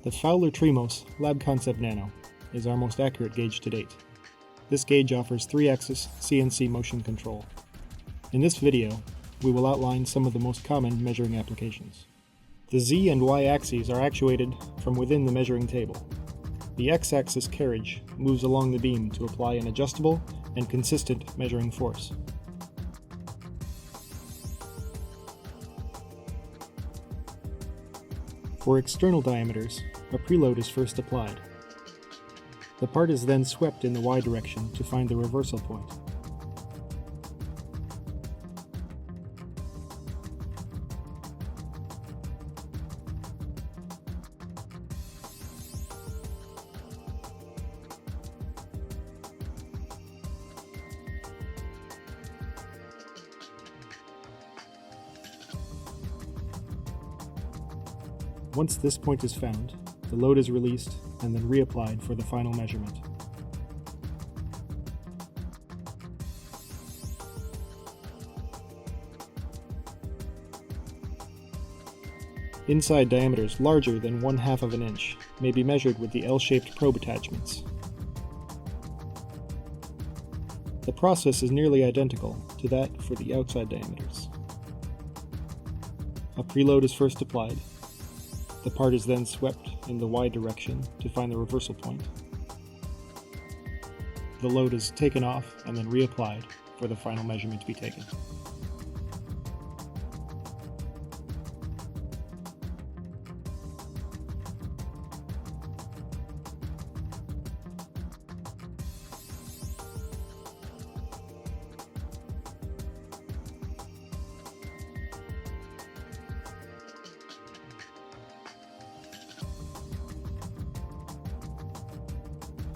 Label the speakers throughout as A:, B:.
A: The Fowler Trimos Labconcept Nano is our most accurate gauge to date. This gauge offers 3-axis CNC motion control. In this video, we will outline some of the most common measuring applications. The Z and Y axes are actuated from within the measuring table. The X-axis carriage moves along the beam to apply an adjustable and consistent measuring force. For external diameters, a preload is first applied. The part is then swept in the Y direction to find the reversal point. Once this point is found, the load is released and then reapplied for the final measurement. Inside diameters larger than 1/2 of an inch may be measured with the L-shaped probe attachments. The process is nearly identical to that for the outside diameters. A preload is first applied. The part is then swept in the Y direction to find the reversal point. The load is taken off and then reapplied for the final measurement to be taken.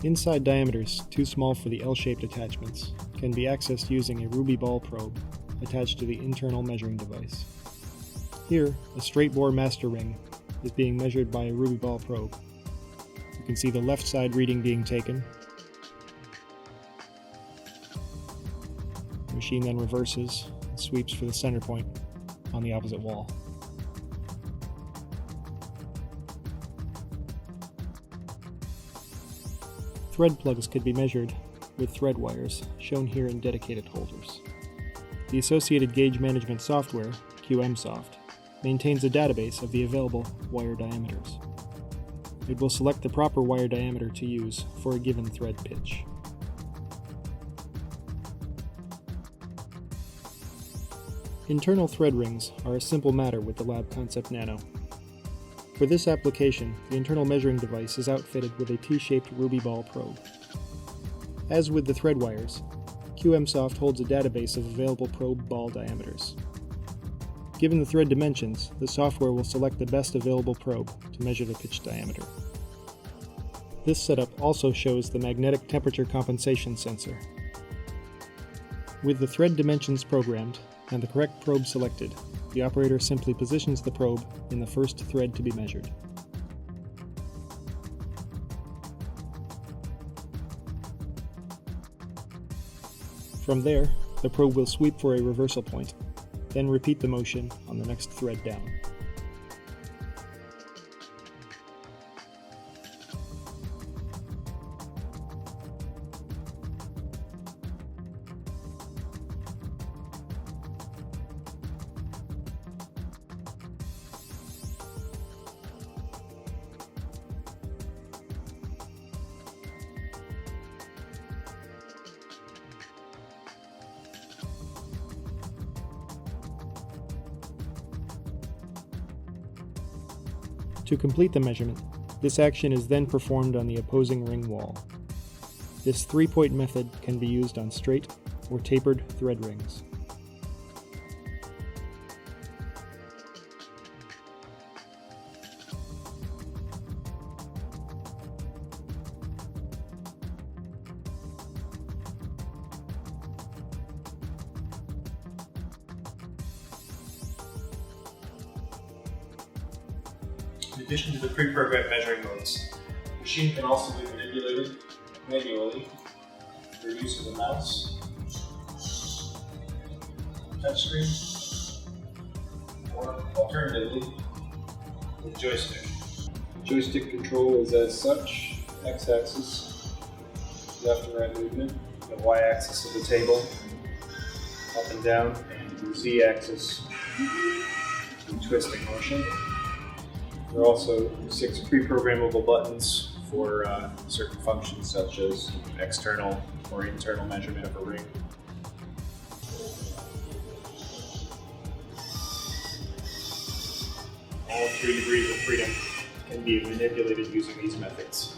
A: Inside diameters too small for the L-shaped attachments can be accessed using a ruby ball probe attached to the internal measuring device. Here, a straight bore master ring is being measured by a ruby ball probe. You can see the left side reading being taken. The machine then reverses and sweeps for the center point on the opposite wall. Thread plugs could be measured with thread wires, shown here in dedicated holders. The associated gauge management software, QMsoft, maintains a database of the available wire diameters. It will select the proper wire diameter to use for a given thread pitch. Internal thread rings are a simple matter with the Labconcept Nano. For this application, the internal measuring device is outfitted with a T-shaped ruby ball probe. As with the thread wires, QMsoft holds a database of available probe ball diameters. Given the thread dimensions, the software will select the best available probe to measure the pitch diameter. This setup also shows the magnetic temperature compensation sensor. With the thread dimensions programmed and the correct probe selected, the operator simply positions the probe in the first thread to be measured. From there, the probe will sweep for a reversal point, then repeat the motion on the next thread down. To complete the measurement, this action is then performed on the opposing ring wall. This 3-point method can be used on straight or tapered thread rings. In addition to the pre-programmed measuring modes, the machine can also be manipulated manually through use of a mouse, touchscreen, or alternatively with joystick. Joystick control is as such: x-axis, left and right movement, the y-axis of the table, up and down, and the z-axis, twisting motion. There are also 6 pre-programmable buttons for certain functions such as external or internal measurement of a ring. All 3 degrees of freedom can be manipulated using these methods.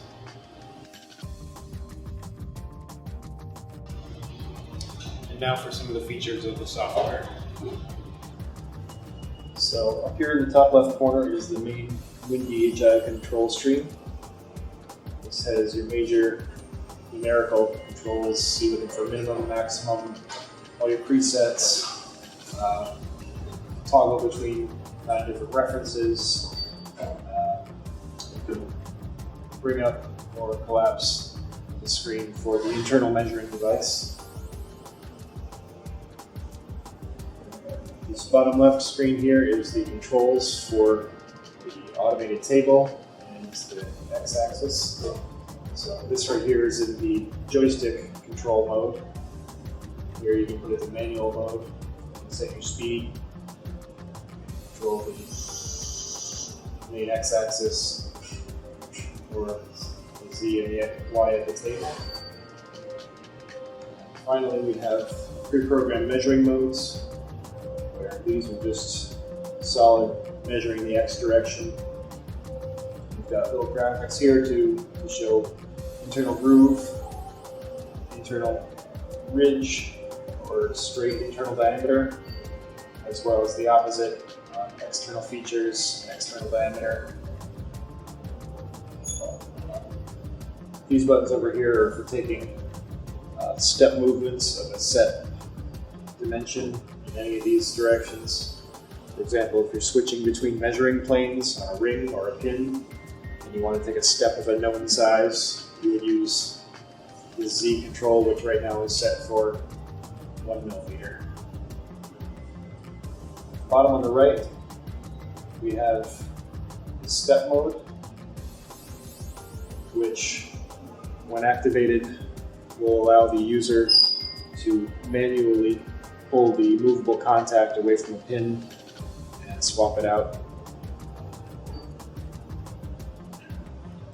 A: And now for some of the features of the software. So up here in the top left corner is the main WinDHI control stream. This has your major numerical controls, so you're looking for minimum, maximum, all your presets, toggle between 9 different references. You can bring up or collapse the screen for the internal measuring device. This bottom left screen here is the controls for the automated table and the x-axis. So this right here is in the joystick control mode. Here you can put it in manual mode, set your speed, control the main x-axis or the z and the y at the table. Finally, we have pre-programmed measuring modes, where these are just solid measuring the x direction. We've got little graphics here to show internal groove, internal ridge, or straight internal diameter, as well as the opposite, external features, external diameter. These buttons over here are for taking step movements of a set dimension in any of these directions. For example, if you're switching between measuring planes on a ring or a pin, and you want to take a step of a known size, you would use the Z control, which right now is set for 1 millimeter. Bottom on the right, we have the step mode, which, when activated, will allow the user to manually pull the movable contact away from the pin and swap it out.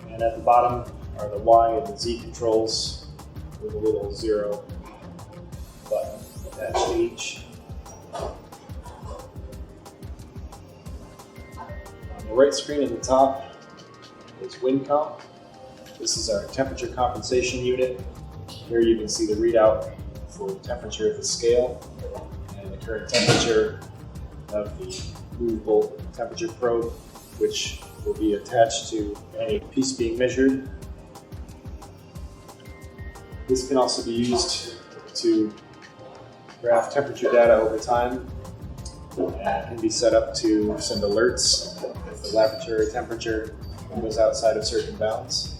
A: And at the bottom are the Y and the Z controls with a little 0 button attached to each. On the right screen at the top is WinComp. This is our temperature compensation unit. Here you can see the readout for the temperature of the scale and the current temperature of the movable temperature probe, which will be attached to any piece being measured. This can also be used to graph temperature data over time and can be set up to send alerts if the laboratory temperature goes outside of certain bounds.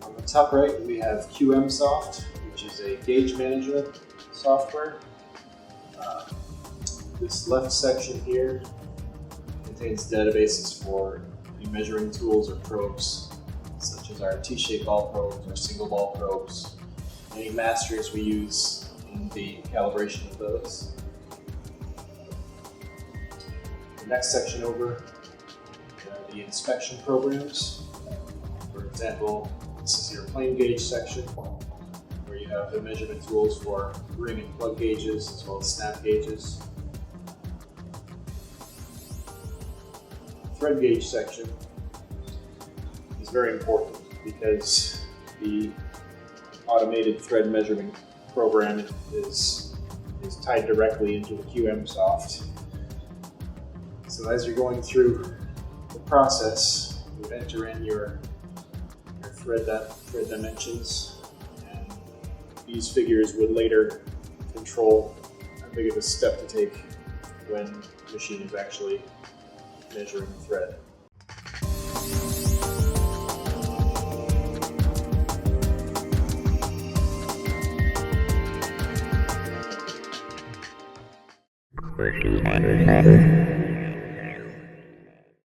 A: On the top right, we have QMsoft, which is a gauge management software. This left section here contains databases for any measuring tools or probes, such as our T-shaped ball probes or single ball probes, any masters we use in the calibration of those. The next section over are the inspection programs. For example, this is your plane gauge section, where you have the measurement tools for ring and plug gauges, as well as snap gauges. Thread gauge section is very important because the automated thread measurement program is tied directly into the QMsoft. So as you're going through the process, you enter in your thread dimensions, and these figures would later control how big of a step to take when the machine is actually measuring the thread.
B: This is my